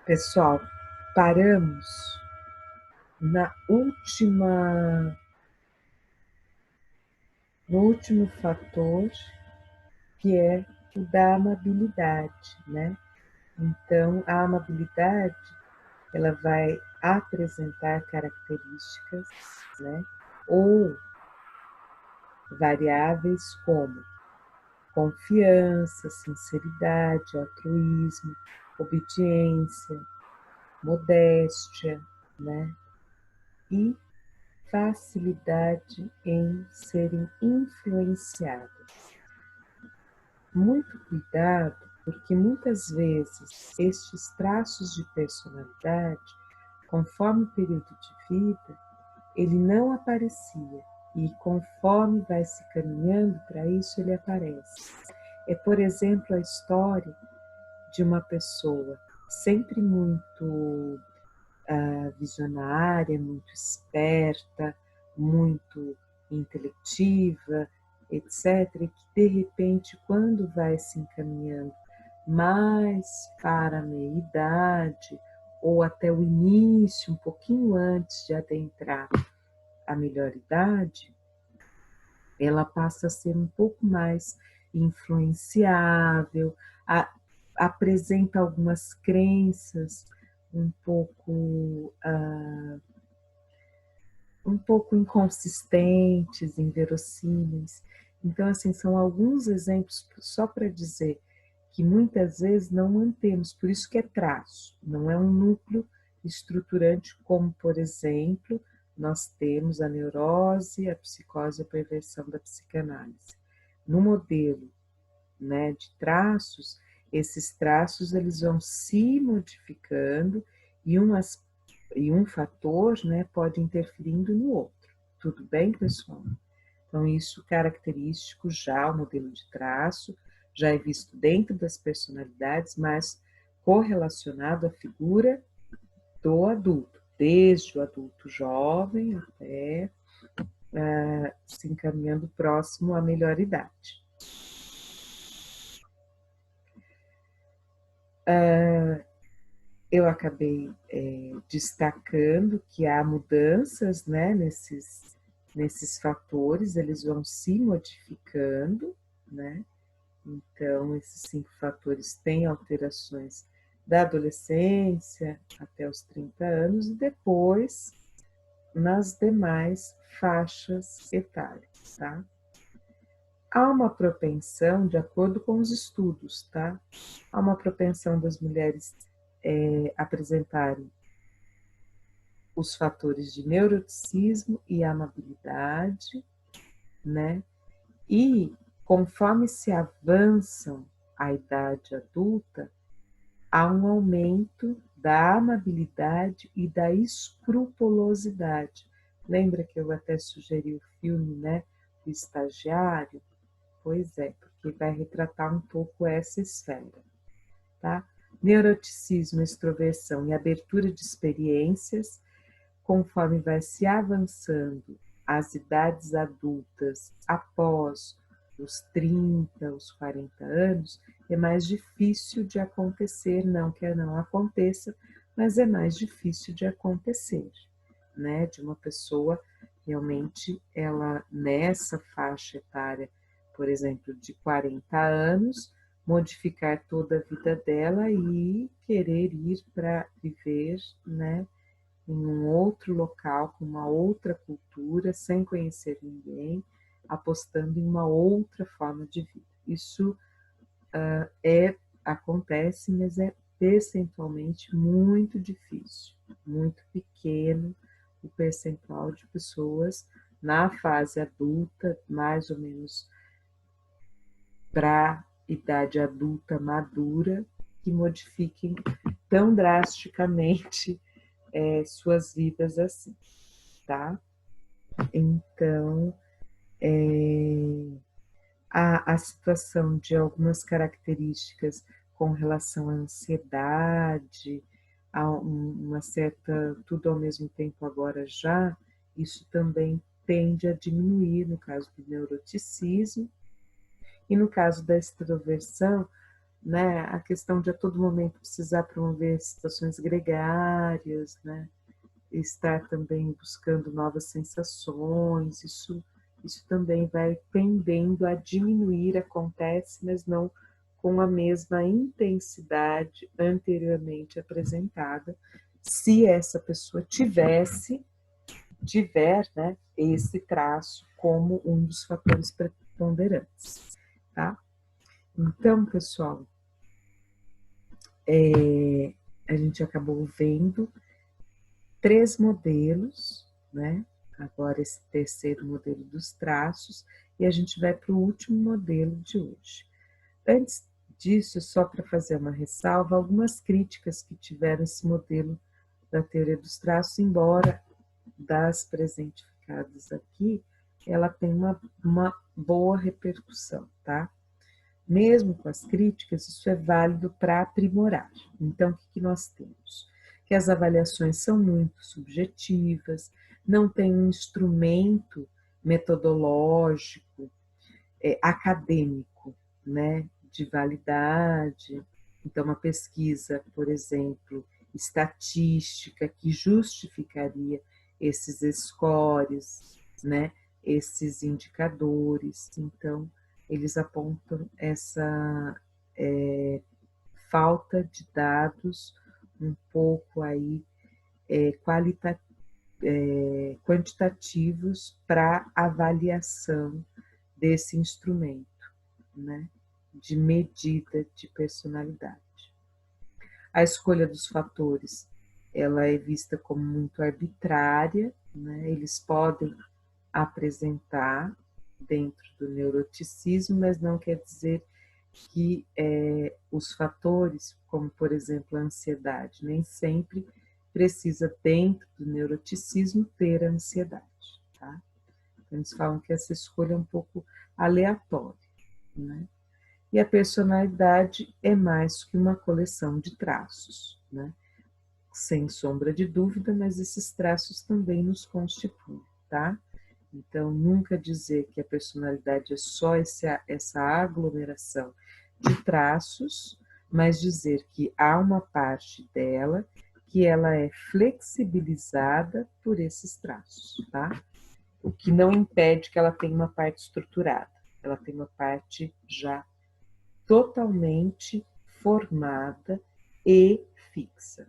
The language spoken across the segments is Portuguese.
Pessoal, paramos no último fator, que é o da amabilidade, né? Então, a amabilidade, ela vai apresentar características, né? Ou variáveis como confiança, sinceridade, altruísmo, obediência, modéstia, né? E facilidade em serem influenciadas. Muito cuidado, porque muitas vezes estes traços de personalidade, conforme o período de vida, ele não aparecia, e conforme vai se caminhando para isso, ele aparece. É, por exemplo, a história de uma pessoa sempre muito visionária, muito esperta, muito intelectiva, etc., e que de repente, quando vai se encaminhando mais para a meia-idade, ou até o início, um pouquinho antes de adentrar a melhor-idade, ela passa a ser um pouco mais influenciável, apresenta algumas crenças um pouco inconsistentes, inverossímeis. Então, assim, são alguns exemplos só para dizer que muitas vezes não mantemos, por isso que é traço, não é um núcleo estruturante, como, por exemplo, nós temos a neurose, a psicose e a perversão da psicanálise. No modelo, né, de traços, esses traços eles vão se modificando e um fator, né, pode interferindo no outro. Tudo bem, pessoal? Então, isso característico já, o modelo de traço, já é visto dentro das personalidades, mas correlacionado à figura do adulto, desde o adulto jovem até se encaminhando próximo à melhor idade. Eu acabei destacando que há mudanças, né, nesses fatores, eles vão se modificando, né? Então, esses 5 fatores têm alterações da adolescência até os 30 anos e depois nas demais faixas etárias, tá? Há uma propensão, de acordo com os estudos, tá? Há uma propensão das mulheres apresentarem os fatores de neuroticismo e amabilidade, né? E conforme se avançam a idade adulta, há um aumento da amabilidade e da escrupulosidade. Lembra que eu até sugeri o filme, né, O Estagiário? Pois é, porque vai retratar um pouco essa esfera, tá? Neuroticismo, extroversão e abertura de experiências, conforme vai se avançando as idades adultas após os 30, os 40 anos, é mais difícil de acontecer, não que não aconteça, mas é mais difícil de acontecer, né? De uma pessoa realmente, ela nessa faixa etária, por exemplo, de 40 anos, modificar toda a vida dela e querer ir para viver, né, em um outro local, com uma outra cultura, sem conhecer ninguém, apostando em uma outra forma de vida. Isso acontece, mas é percentualmente muito difícil, muito pequeno o percentual de pessoas na fase adulta, mais ou menos para idade adulta madura, que modifiquem tão drasticamente suas vidas assim, tá? Então, a situação de algumas características com relação à ansiedade, a uma certa tudo ao mesmo tempo agora já, isso também tende a diminuir no caso do neuroticismo, e no caso da extroversão, né? A questão de a todo momento precisar promover situações gregárias, né? Estar também buscando novas sensações, isso também vai tendendo a diminuir, acontece, mas não com a mesma intensidade anteriormente apresentada, se essa pessoa tiver, né, esse traço como um dos fatores preponderantes, tá? Então, pessoal, a gente acabou vendo 3 modelos, né? Agora esse terceiro modelo dos traços, e a gente vai para o último modelo de hoje. Antes disso, só para fazer uma ressalva, algumas críticas que tiveram esse modelo da teoria dos traços, embora das presentificadas aqui, ela tem uma boa repercussão, tá? Mesmo com as críticas, isso é válido para aprimorar. Então, o que nós temos? Que as avaliações são muito subjetivas, não tem um instrumento metodológico, acadêmico, né, de validade. Então, uma pesquisa, por exemplo, estatística, que justificaria esses scores, né, esses indicadores. Então, eles apontam essa falta de dados um pouco aí quantitativos para avaliação desse instrumento, né, de medida de personalidade. A escolha dos fatores, ela é vista como muito arbitrária, né, eles podem apresentar dentro do neuroticismo, mas não quer dizer que os fatores, como por exemplo a ansiedade, nem sempre precisa dentro do neuroticismo ter ansiedade, tá? Eles falam que essa escolha é um pouco aleatória, né? E a personalidade é mais que uma coleção de traços, né? Sem sombra de dúvida, mas esses traços também nos constituem, tá? Então, nunca dizer que a personalidade é só essa aglomeração de traços, mas dizer que há uma parte dela que ela é flexibilizada por esses traços, tá? O que não impede que ela tenha uma parte estruturada, ela tem uma parte já totalmente formada e fixa,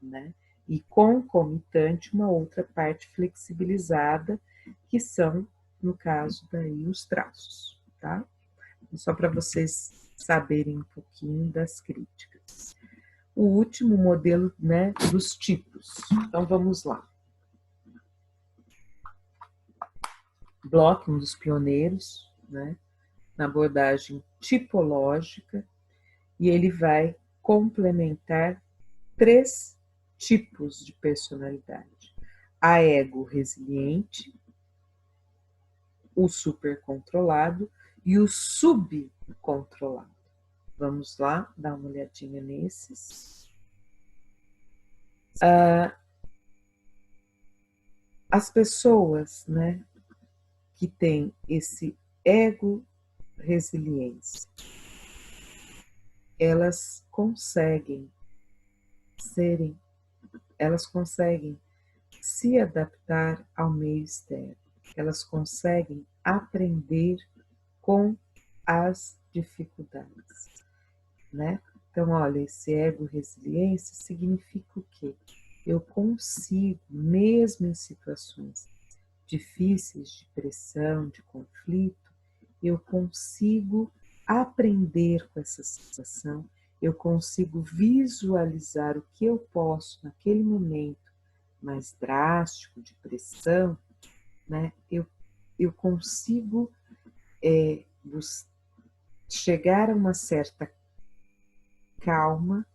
né? E concomitante uma outra parte flexibilizada, que são, no caso daí, os traços, tá? Só para vocês saberem um pouquinho das críticas. O último modelo, né, dos tipos. Então vamos lá. Bloch, um dos pioneiros, né, na abordagem tipológica, e ele vai complementar 3 tipos de personalidade: a ego resiliente, o supercontrolado e o subcontrolado. Vamos lá dar uma olhadinha nesses. As pessoas, né, que têm esse ego resiliência, elas conseguem se adaptar ao meio externo, elas conseguem aprender com as dificuldades, né? Então, olha, esse ego resiliência significa o quê? Eu consigo, mesmo em situações difíceis de pressão, de conflito, eu consigo aprender com essa situação, eu consigo visualizar o que eu posso naquele momento mais drástico de pressão, né? Eu consigo chegar a uma certa calma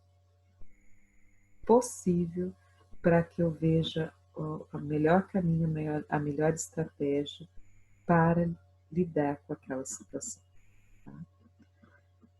possível para que eu veja o melhor caminho, a melhor estratégia para lidar com aquela situação. Tá?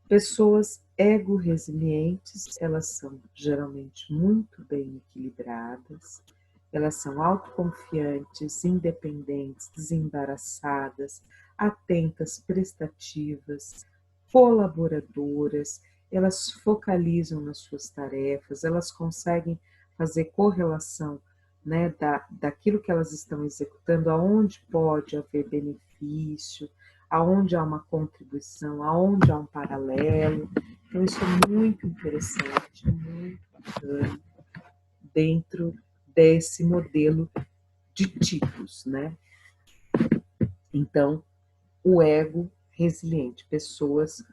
Pessoas ego-resilientes, elas são geralmente muito bem equilibradas, elas são autoconfiantes, independentes, desembaraçadas, atentas, prestativas, colaboradoras, elas focalizam nas suas tarefas, elas conseguem fazer correlação, né, daquilo que elas estão executando, aonde pode haver benefício, aonde há uma contribuição, aonde há um paralelo. Então, isso é muito interessante, muito bacana dentro desse modelo de tipos, né? Então, o ego resiliente, pessoas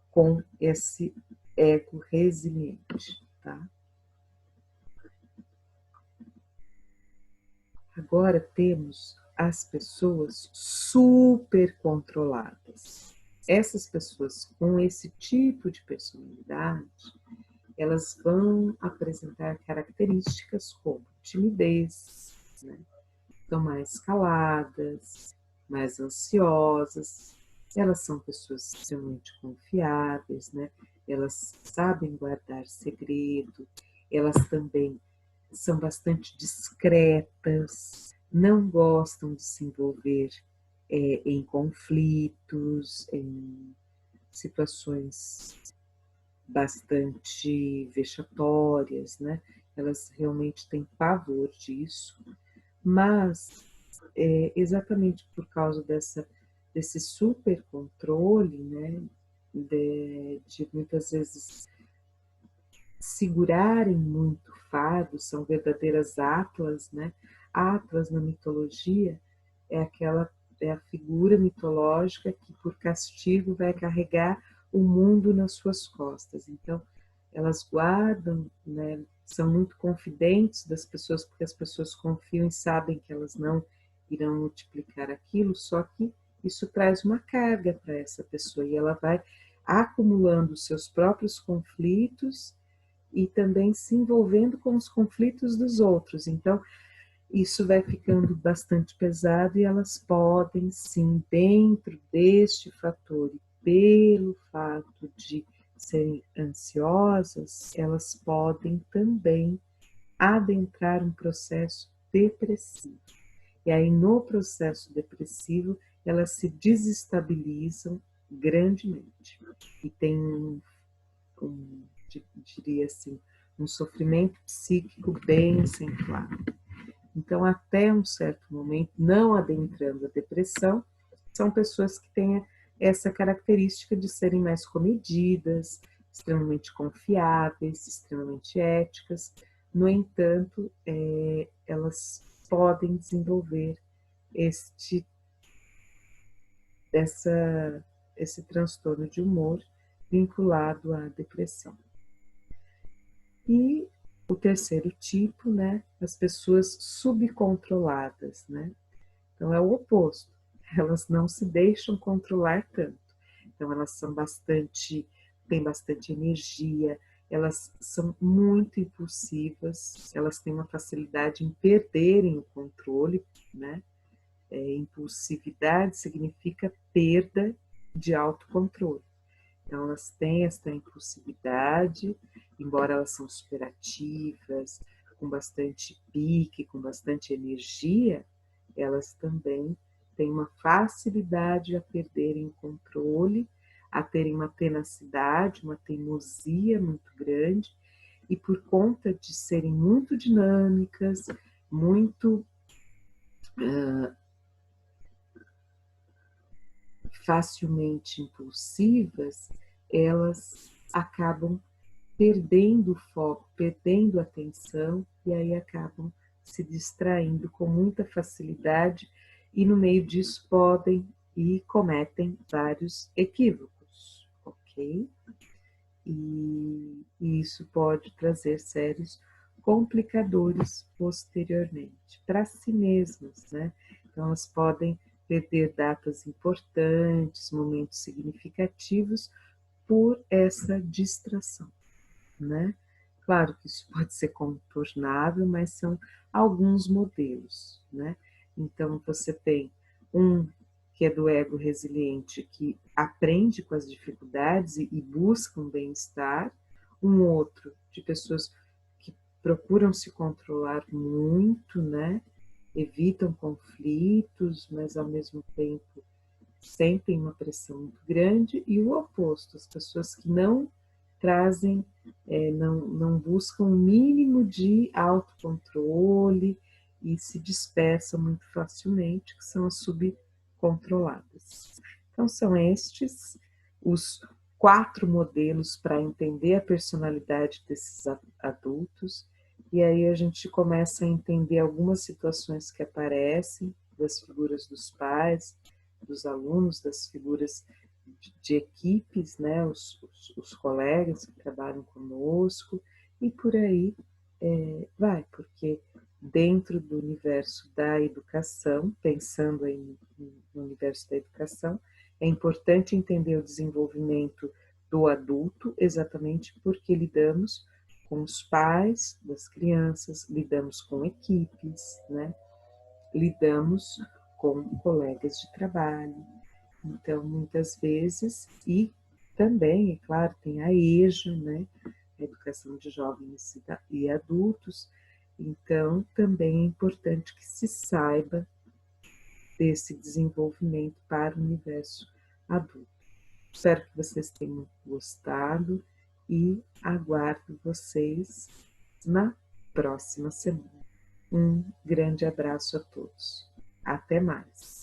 com esse ego resiliente, tá? Agora temos as pessoas super controladas. Essas pessoas com esse tipo de personalidade, elas vão apresentar características como timidez, né? Estão mais caladas, mais ansiosas, elas são pessoas extremamente confiáveis, né? Elas sabem guardar segredo, elas também são bastante discretas, não gostam de se envolver em conflitos, em situações bastante vexatórias, né? Elas realmente têm pavor disso, mas exatamente por causa desse super controle, né? De muitas vezes segurarem muito fardo, são verdadeiras atlas, né? Atlas na mitologia é a figura mitológica que por castigo vai carregar o mundo nas suas costas. Então, elas guardam, né? São muito confidentes das pessoas, porque as pessoas confiam e sabem que elas não irão multiplicar aquilo, só que isso traz uma carga para essa pessoa e ela vai acumulando seus próprios conflitos e também se envolvendo com os conflitos dos outros. Então, isso vai ficando bastante pesado e elas podem, sim, dentro deste fator, e pelo fato de serem ansiosas, elas podem também adentrar um processo depressivo. E aí, no processo depressivo, elas se desestabilizam grandemente e tem um diria assim, um sofrimento psíquico bem acentuado. Então, até um certo momento, não adentrando a depressão, são pessoas que têm essa característica de serem mais comedidas, extremamente confiáveis, extremamente éticas. No entanto, elas podem desenvolver este, esse transtorno de humor vinculado à depressão. E o terceiro tipo, né, as pessoas subcontroladas, né? Então é o oposto. Elas não se deixam controlar tanto. Então elas são têm bastante energia, elas são muito impulsivas, elas têm uma facilidade em perderem o controle, né? Impulsividade significa perda de autocontrole. Então, elas têm essa impulsividade, embora elas são superativas, com bastante pique, com bastante energia, elas também têm uma facilidade a perderem o controle, a terem uma tenacidade, uma teimosia muito grande, e por conta de serem muito dinâmicas, muito facilmente impulsivas, elas acabam perdendo o foco, perdendo a atenção e aí acabam se distraindo com muita facilidade e no meio disso podem e cometem vários equívocos, ok? E isso pode trazer sérios complicadores posteriormente para si mesmas, né? Então elas podem perder datas importantes, momentos significativos por essa distração, né? Claro que isso pode ser contornável, mas são alguns modelos, né? Então você tem um que é do ego resiliente, que aprende com as dificuldades e busca um bem-estar, um outro de pessoas que procuram se controlar muito, né? Evitam conflitos, mas ao mesmo tempo sentem uma pressão muito grande, e o oposto, as pessoas que não trazem, não buscam o mínimo de autocontrole e se dispersam muito facilmente, que são as subcontroladas. Então, são estes os 4 modelos para entender a personalidade desses adultos, e aí a gente começa a entender algumas situações que aparecem, das figuras dos pais, dos alunos, das figuras de equipes, né, os colegas que trabalham conosco, e por aí vai, porque dentro do universo da educação, pensando aí no universo da educação, é importante entender o desenvolvimento do adulto, exatamente porque lidamos com os pais das crianças, lidamos com equipes, né? Lidamos com colegas de trabalho. Então, muitas vezes, e também, é claro, tem a EJA, né? A educação de jovens e adultos. Então, também é importante que se saiba desse desenvolvimento para o universo adulto. Espero que vocês tenham gostado e aguardo vocês na próxima semana. Um grande abraço a todos. Até mais.